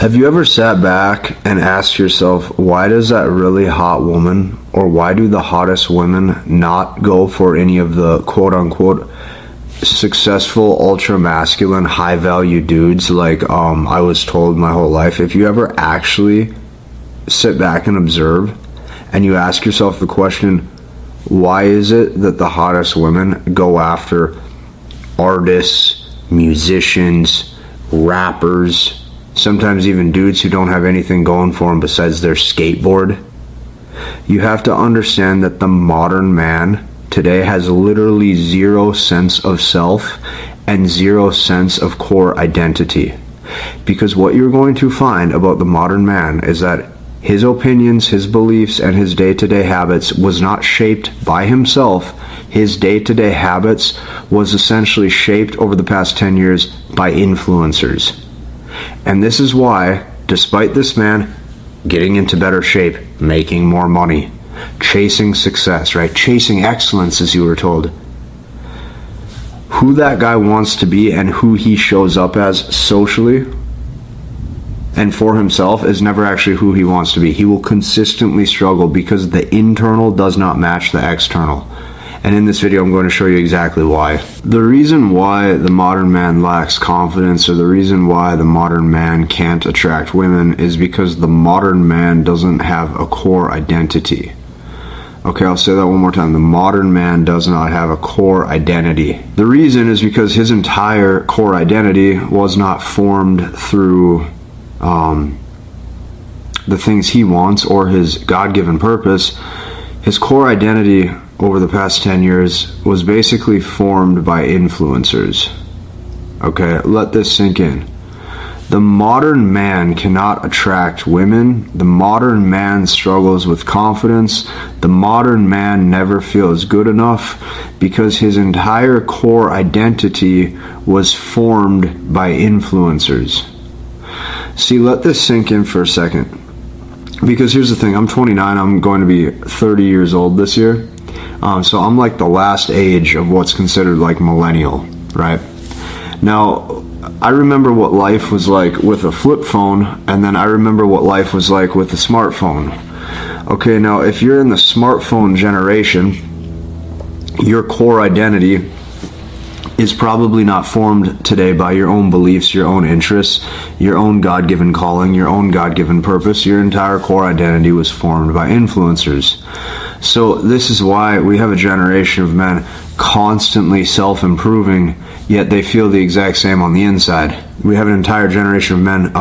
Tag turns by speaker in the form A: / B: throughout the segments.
A: Have you ever sat back and asked yourself, why does that really hot woman, or why do the hottest women not go for any of the quote-unquote successful, ultra-masculine, high-value dudes like I was told my whole life? If you ever actually sit back and observe, and you ask yourself the question, why is it that the hottest women go after artists, musicians, rappers, sometimes even dudes who don't have anything going for them besides their skateboard? You have to understand that the modern man today has literally zero sense of self and zero sense of core identity. Because what you're going to find about the modern man is that his opinions, his beliefs, and his day-to-day habits was not shaped by himself. His day-to-day habits was essentially shaped over the past 10 years by influencers. And this is why, despite this man getting into better shape, making more money, chasing success, right? Chasing excellence, as you were told, who that guy wants to be and who he shows up as socially and for himself is never actually who he wants to be. He will consistently struggle because the internal does not match the external. And in this video, I'm going to show you exactly why. The reason why the modern man lacks confidence, or the reason why the modern man can't attract women, is because the modern man doesn't have a core identity. Okay, I'll say that one more time. The modern man does not have a core identity. The reason is because his entire core identity was not formed through the things he wants or his God-given purpose. His core identity over the past 10 years was basically formed by influencers. Okay, let this sink in. The modern man cannot attract women. The modern man struggles with confidence. The modern man never feels good enough because his entire core identity was formed by influencers. See, let this sink in for a second. Because here's the thing, I'm 29, I'm going to be 30 years old this year. So I'm like the last age of what's considered like millennial, right? Now, I remember what life was like with a flip phone, and then I remember what life was like with a smartphone. Okay, now if you're in the smartphone generation, your core identity is probably not formed today by your own beliefs, your own interests, your own God-given calling, your own God-given purpose. Your entire core identity was formed by influencers. So this is why we have a generation of men constantly self-improving, yet they feel the exact same on the inside. We have an entire generation of men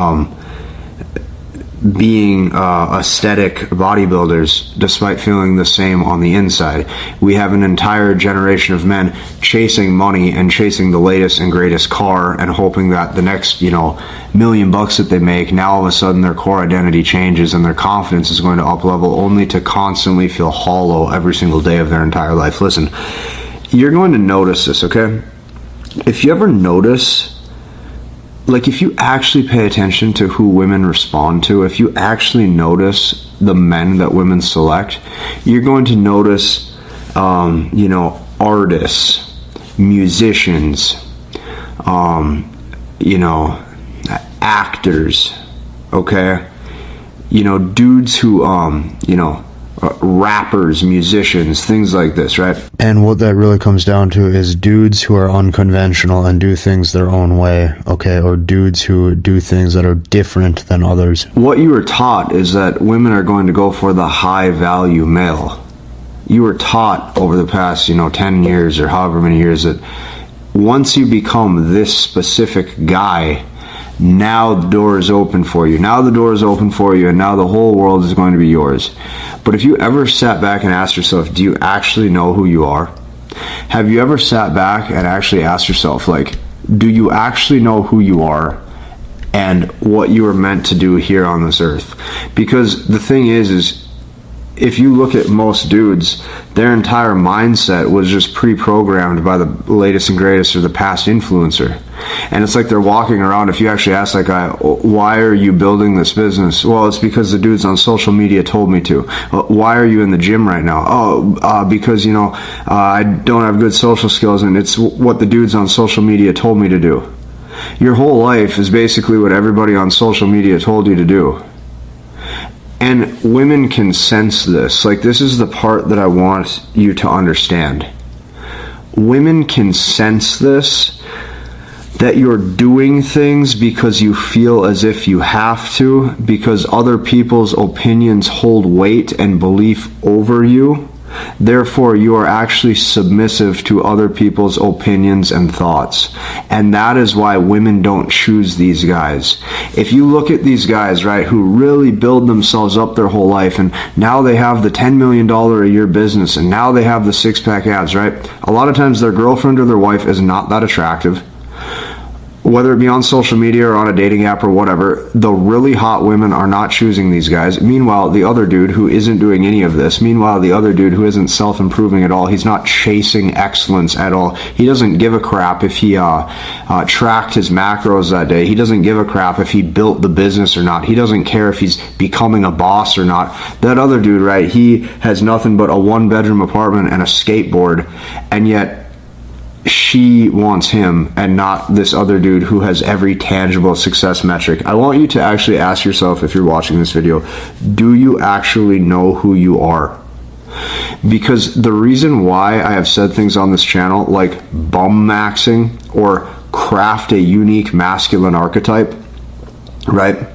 A: being aesthetic bodybuilders despite feeling the same on the inside. We have an entire generation of men chasing money and chasing the latest and greatest car and hoping that the next, $1 million that they make, now all of a sudden their core identity changes and their confidence is going to up level, only to constantly feel hollow every single day of their entire life. Listen, you're going to notice this, okay? If you ever notice, like if you actually pay attention to who women respond to, if you actually notice the men that women select, you're going to notice, artists, musicians, actors, okay? Dudes who, rappers, musicians, things like this, right? And what that really comes down to is dudes who are unconventional and do things their own way, okay? Or dudes who do things that are different than others. What you were taught is that women are going to go for the high value male. You were taught over the past, 10 years or however many years that once you become this specific guy, now the door is open for you. Now the door is open for you, and now the whole world is going to be yours. But if you ever sat back and asked yourself, do you actually know who you are? Have you ever sat back and actually asked yourself, do you actually know who you are and what you are meant to do here on this earth? Because the thing is if you look at most dudes, their entire mindset was just pre-programmed by the latest and greatest or the past influencer. And it's like they're walking around. If you actually ask that guy, why are you building this business? Well, it's because the dudes on social media told me to. Why are you in the gym right now? Because, I don't have good social skills and it's what the dudes on social media told me to do. Your whole life is basically what everybody on social media told you to do. And women can sense this. Like, this is the part that I want you to understand. Women can sense this, that you're doing things because you feel as if you have to, because other people's opinions hold weight and belief over you. Therefore, you are actually submissive to other people's opinions and thoughts. And that is why women don't choose these guys. If you look at these guys, right, who really build themselves up their whole life, and now they have the $10 million a year business, and now they have the six-pack abs, right? A lot of times their girlfriend or their wife is not that attractive. Whether it be on social media or on a dating app or whatever, the really hot women are not choosing these guys. Meanwhile, the other dude who isn't doing any of this, meanwhile, the other dude who isn't self-improving at all, he's not chasing excellence at all. He doesn't give a crap if he tracked his macros that day. He doesn't give a crap if he built the business or not. He doesn't care if he's becoming a boss or not. That other dude, right, he has nothing but a one-bedroom apartment and a skateboard, and yet she wants him and not this other dude who has every tangible success metric. I want you to actually ask yourself, if you're watching this video, do you actually know who you are? Because the reason why I have said things on this channel like bum maxing or craft a unique masculine archetype, right?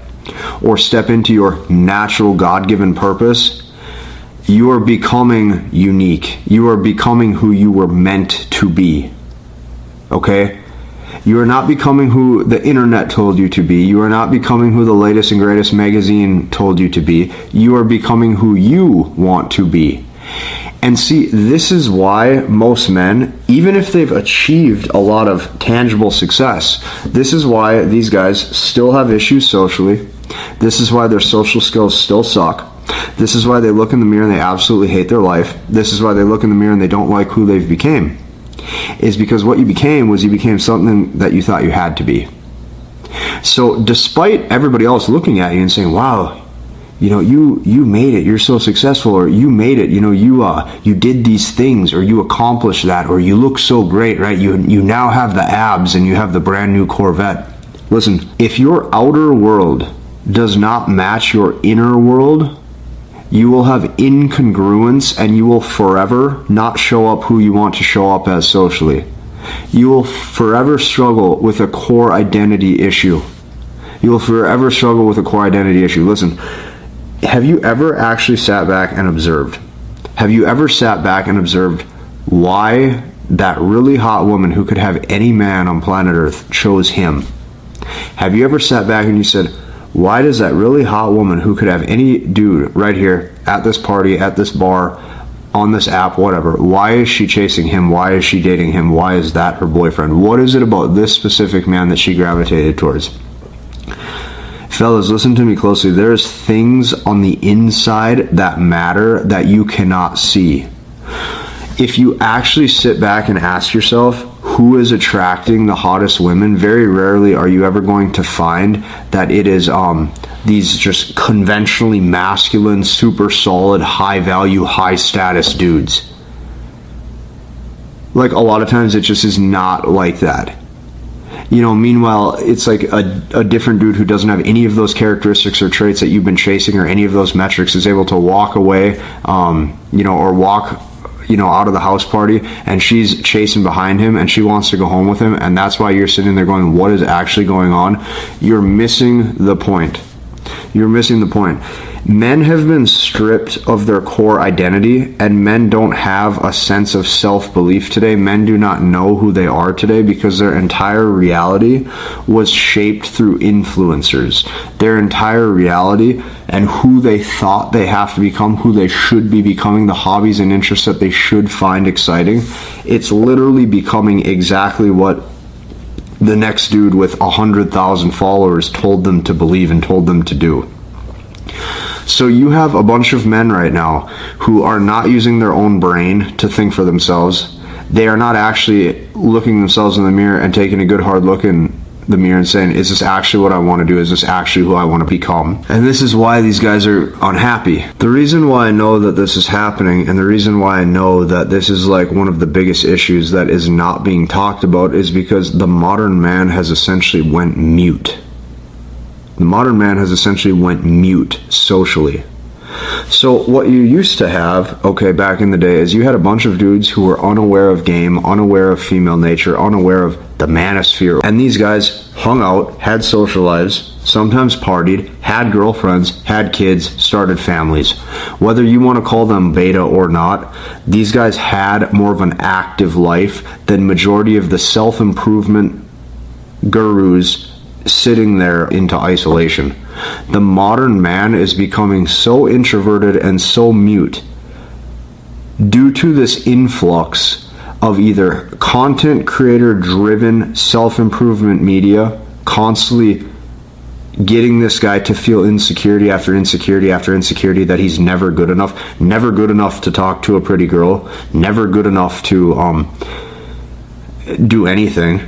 A: Or step into your natural God-given purpose, you are becoming unique. You are becoming who you were meant to be. Okay? You are not becoming who the internet told you to be. You are not becoming who the latest and greatest magazine told you to be. You are becoming who you want to be. And see, this is why most men, even if they've achieved a lot of tangible success, this is why these guys still have issues socially. This is why their social skills still suck. This is why they look in the mirror and they absolutely hate their life. This is why they look in the mirror and they don't like who they've became. Is because what you became was you became something that you thought you had to be. So despite everybody else looking at you and saying, wow, you know, you made it, you're so successful, or you made it, you know, you did these things, or you accomplished that, or you look so great, right? You now have the abs and you have the brand new Corvette. Listen, if your outer world does not match your inner world, you will have incongruence and you will forever not show up who you want to show up as socially. You will forever struggle with a core identity issue. You will forever struggle with a core identity issue. Listen, have you ever actually sat back and observed? Have you ever sat back and observed why that really hot woman who could have any man on planet Earth chose him? Have you ever sat back and you said, why does that really hot woman who could have any dude right here at this party, at this bar, on this app, whatever, why is she chasing him? Why is she dating him? Why is that her boyfriend? What is it about this specific man that she gravitated towards? Fellas, listen to me closely. There's things on the inside that matter that you cannot see. If you actually sit back and ask yourself, who is attracting the hottest women, very rarely are you ever going to find that it is these just conventionally masculine, super solid, high value, high status dudes. Like, a lot of times it just is not like that. You know, meanwhile, it's like a different dude who doesn't have any of those characteristics or traits that you've been chasing, or any of those metrics, is able to walk away, or walk, out of the house party, and she's chasing behind him and she wants to go home with him, and that's why you're sitting there going, what is actually going on? You're missing the point. You're missing the point. Men have been stripped of their core identity, and men don't have a sense of self-belief today. Men do not know who they are today because their entire reality was shaped through influencers. Their entire reality and who they thought they have to become, who they should be becoming, the hobbies and interests that they should find exciting, it's literally becoming exactly what the next dude with 100,000 followers told them to believe and told them to do. So you have a bunch of men right now who are not using their own brain to think for themselves. They are not actually looking themselves in the mirror and taking a good hard look and the mirror and saying, is this actually what I want to do? Is this actually who I want to become? And this is why these guys are unhappy. The reason why I know that this is happening, and the reason why I know that this is like one of the biggest issues that is not being talked about, is because the modern man has essentially went mute. The modern man has essentially went mute socially. So what you used to have, okay, back in the day, is you had a bunch of dudes who were unaware of game, unaware of female nature, unaware of the manosphere. And these guys hung out, had social lives, sometimes partied, had girlfriends, had kids, started families. Whether you want to call them beta or not, these guys had more of an active life than majority of the self-improvement gurus sitting there into isolation. The modern man is becoming so introverted and so mute due to this influx of either content creator driven self-improvement media constantly getting this guy to feel insecurity after insecurity after insecurity, that he's never good enough to talk to a pretty girl, never good enough to do anything.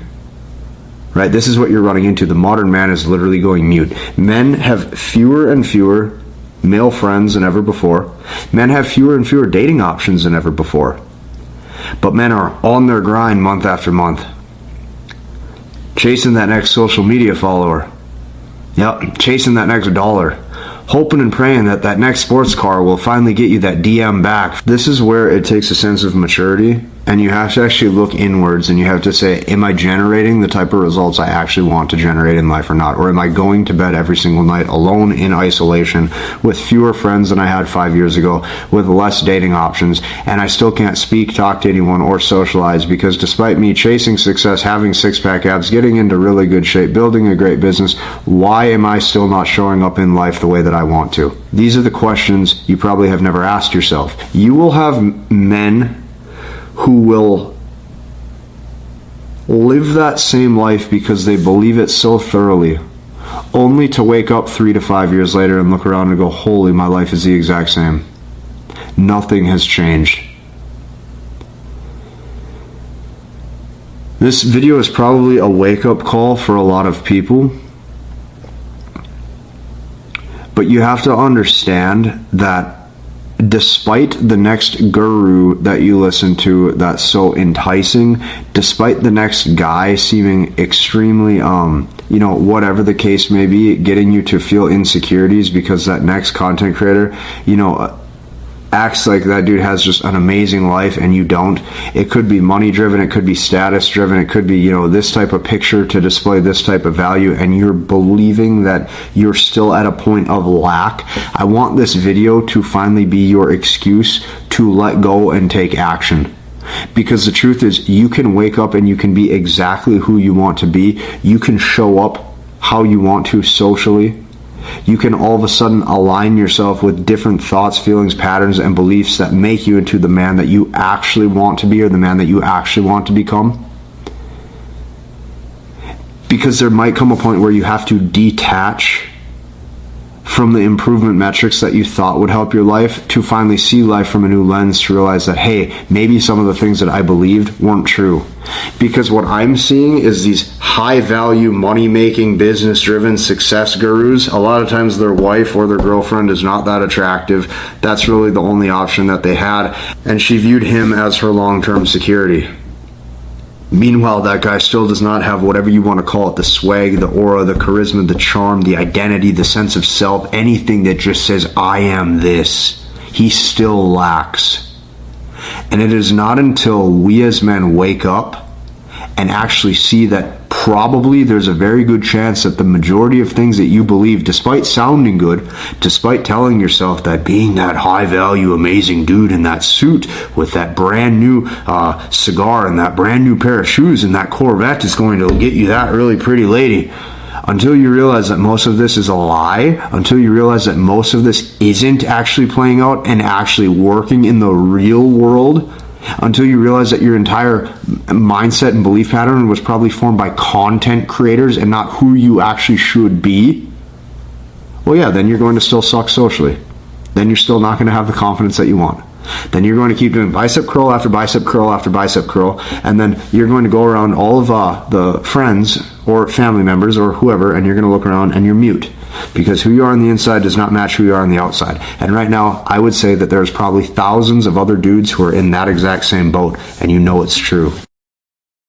A: Right? This is what you're running into. The modern man is literally going mute. Men have fewer and fewer male friends than ever before. Men have fewer and fewer dating options than ever before. But men are on their grind month after month, chasing that next social media follower. Yep, chasing that next dollar. Hoping and praying that that next sports car will finally get you that DM back. This is where it takes a sense of maturity, and you have to actually look inwards, and you have to say, am I generating the type of results I actually want to generate in life or not? Or am I going to bed every single night alone in isolation with fewer friends than I had 5 years ago, with less dating options, and I still can't speak, talk to anyone, or socialize because despite me chasing success, having six-pack abs, getting into really good shape, building a great business, why am I still not showing up in life the way that I want to? These are the questions you probably have never asked yourself. You will have men who will live that same life because they believe it so thoroughly, only to wake up 3 to 5 years later and look around and go, holy, my life is the exact same. Nothing has changed. This video is probably a wake-up call for a lot of people, but you have to understand that despite the next guru that you listen to that's so enticing, despite the next guy seeming extremely, whatever the case may be, getting you to feel insecurities because that next content creator, acts like that dude has just an amazing life and you don't. It could be money driven, it could be status driven, it could be, this type of picture to display this type of value, and you're believing that you're still at a point of lack. I want this video to finally be your excuse to let go and take action. Because the truth is, you can wake up and you can be exactly who you want to be. You can show up how you want to socially. You can all of a sudden align yourself with different thoughts, feelings, patterns, and beliefs that make you into the man that you actually want to be, or the man that you actually want to become. Because there might come a point where you have to detach from the improvement metrics that you thought would help your life to finally see life from a new lens, to realize that, hey, maybe some of the things that I believed weren't true. Because what I'm seeing is these high-value, money-making, business-driven success gurus. A lot of times their wife or their girlfriend is not that attractive. That's really the only option that they had, and she viewed him as her long-term security. Meanwhile, that guy still does not have whatever you want to call it, the swag, the aura, the charisma, the charm, the identity, the sense of self, anything that just says, I am this. He still lacks. And it is not until we as men wake up and actually see that probably there's a very good chance that the majority of things that you believe, despite sounding good, despite telling yourself that being that high value, amazing dude in that suit with that brand new cigar and that brand new pair of shoes and that Corvette is going to get you that really pretty lady, until you realize that most of this is a lie, until you realize that most of this isn't actually playing out and actually working in the real world, until you realize that your entire mindset and belief pattern was probably formed by content creators and not who you actually should be, well, yeah, then you're going to still suck socially. Then you're still not going to have the confidence that you want. Then you're going to keep doing bicep curl after bicep curl after bicep curl, and then you're going to go around all of the friends or family members or whoever, and you're going to look around and you're mute, because who you are on the inside does not match who you are on the outside. And right now, I would say that there's probably thousands of other dudes who are in that exact same boat, and you know it's true.